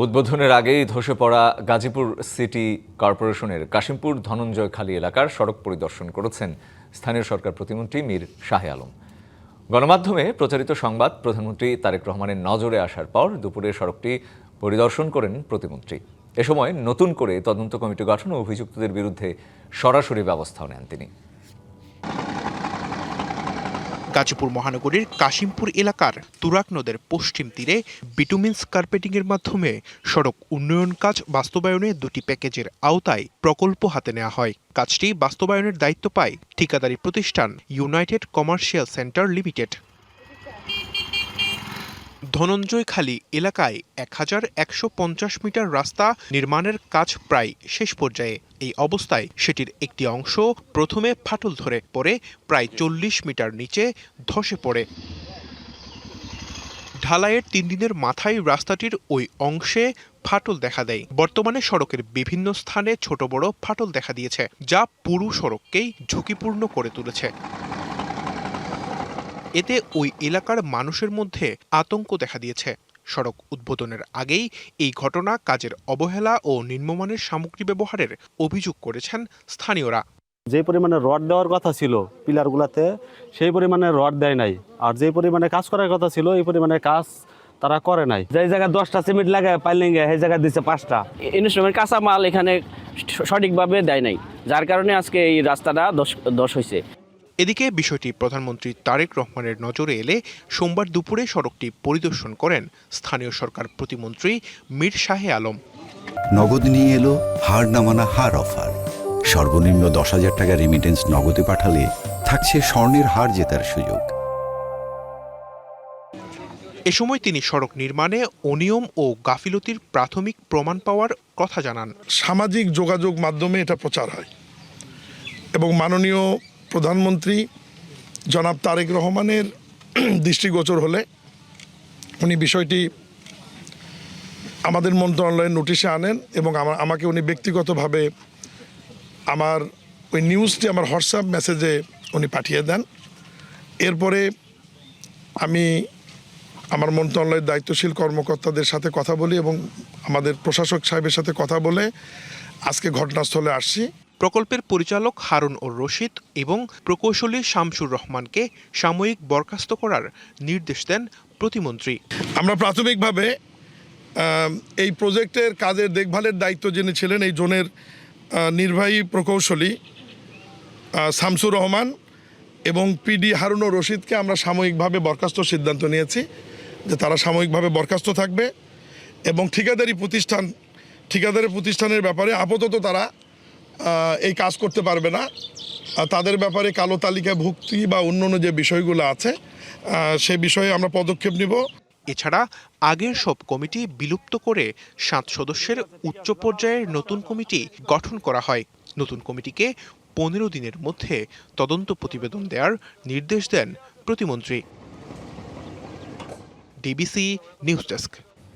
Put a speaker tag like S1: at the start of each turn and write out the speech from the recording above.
S1: উদ্বোধনের আগেই ধসে পড়া গাজীপুর সিটি কর্পোরেশনের কাশিমপুর ধনঞ্জয়খালী এলাকার সড়ক পরিদর্শন করেছেন স্থানীয় সরকার প্রতিমন্ত্রী মীর শাহে আলম। গণমাধ্যমে প্রচারিত সংবাদ প্রধানমন্ত্রী তারেক রহমানের নজরে আসার পর দুপুরে সড়কটি পরিদর্শন করেন প্রতিমন্ত্রী। এ সময় নতুন করে তদন্ত কমিটি গঠন ও অভিযুক্তদের বিরুদ্ধে সরাসরি ব্যবস্থাও নেন তিনি।
S2: গাজীপুর মহানগরীর কাশিমপুর এলাকার তুরাগ নদের পশ্চিম তীরে বিটুমিনস কার্পেটিংয়ের মাধ্যমে সড়ক উন্নয়ন কাজ বাস্তবায়নে দুটি প্যাকেজের আওতায় প্রকল্প হাতে নেওয়া হয়। কাজটি বাস্তবায়নের দায়িত্ব পায় ঠিকাদারি প্রতিষ্ঠান ইউনাইটেড কমার্শিয়াল সেন্টার লিমিটেড। ধনঞ্জয়খালী এলাকায় ১,১৫০ মিটার রাস্তা নির্মাণের কাজ প্রায় শেষ পর্যায়ে। এই অবস্থায় সেটির একটি অংশ প্রথমে ফাটল ধরে পরে প্রায় ৪০ মিটার নিচে ধসে পড়ে। ঢালাইয়ের ৩ দিনের মাথায় রাস্তাটির ওই অংশে ফাটল দেখা দেয়। বর্তমানে সড়কের বিভিন্ন স্থানে ছোট বড় ফাটল দেখা দিয়েছে, যা পুরো সড়ককেই ঝুঁকিপূর্ণ করে তুলেছে। এতে ওই এলাকার মানুষের মধ্যে আতঙ্ক দেখা দিয়েছে। সড়ক উদ্বোধনের আগেই এই ঘটনা কাজের অবহেলা ও নিম্নমানের সামগ্রী ব্যবহারের অভিযোগ করেছেন স্থানীয়রা।
S3: যে পরিমাণে রড দেওয়ার কথা ছিল পিলারগুলোতে, সেই পরিমাণে রড দেয় নাই। আর যে পরিমাণে কাজ করার কথা ছিল এই পরিমাণে কাজ তারা করে নাই। যে জায়গায় 10টা সিমেন্ট লাগে পাইলিং সেই জায়গায় দিচ্ছে 5টা।
S4: ইনস্ট্রুমেন্ট কাঁচা মাল এখানে সঠিকভাবে দেয় নাই, যার কারণে আজকে এই রাস্তাটা দশ হয়েছে।
S2: এদিকে বিষয়টি প্রধানমন্ত্রী তারেক রহমানের নজরে এলে সোমবার দুপুরে সড়কটি পরিদর্শন করেন স্থানীয় সরকার প্রতিমন্ত্রী মীর শাহে আলম।
S5: নগদ নিয়ে এলো হার না মানা হার অফার। সর্বনিম্ন 10,000 টাকা রেমিটেন্স নগদে পাঠালে থাকছে স্বর্ণের হার জেতার সুযোগ।
S2: এ সময় তিনি সড়ক নির্মাণে অনিয়ম ও গাফিলতির প্রাথমিক প্রমাণ পাওয়ার কথা জানান।
S6: সামাজিক যোগাযোগ মাধ্যমে এটা প্রচার হয় এবং মাননীয় প্রধানমন্ত্রী জনাব তারেক রহমানের দৃষ্টিগোচর হলে উনি বিষয়টি আমাদের মন্ত্রণালয়ের নোটিশে আনেন এবং আমাকে উনি ব্যক্তিগতভাবে আমার ওই নিউজটি আমার হোয়াটসঅ্যাপ মেসেজে উনি পাঠিয়ে দেন। এরপরে আমি আমার মন্ত্রণালয়ের দায়িত্বশীল কর্মকর্তাদের সাথে কথা বলি এবং আমাদের প্রশাসক সাহেবের সাথে কথা বলে আজকে ঘটনাস্থলে আসছি।
S2: প্রকল্পের পরিচালক হারুন ও রশিদ এবং প্রকৌশলী শামসুর রহমানকে সাময়িক বরখাস্ত করার নির্দেশ দেন প্রতিমন্ত্রী।
S6: আমরা প্রাথমিকভাবে এই প্রজেক্টের কাজের দেখভালের দায়িত্ব যিনি ছিলেন এই জোনের নির্বাহী প্রকৌশলী শামসুর রহমান এবং পিডি হারুন ও রশিদকে আমরা সাময়িকভাবে বরখাস্ত সিদ্ধান্ত নিয়েছি যে তারা সাময়িকভাবে বরখাস্ত থাকবে এবং ঠিকাদারি প্রতিষ্ঠানের ব্যাপারে আপাতত তারা এই কাজ করতে পারবে না। তাদের ব্যাপারে কালো তালিকা ভুক্তি বা অন্যান্য যে বিষয়গুলো আছে সে বিষয়ে আমরা পদক্ষেপ নিব।
S2: এছাড়া আগের সব কমিটি বিলুপ্ত করে 7 সদস্যের উচ্চ পর্যায়ের নতুন কমিটি গঠন করা হয়। নতুন কমিটিকে 15 দিনের মধ্যে তদন্ত প্রতিবেদন দেওয়ার নির্দেশ দেন প্রতিমন্ত্রী। DBC news desk.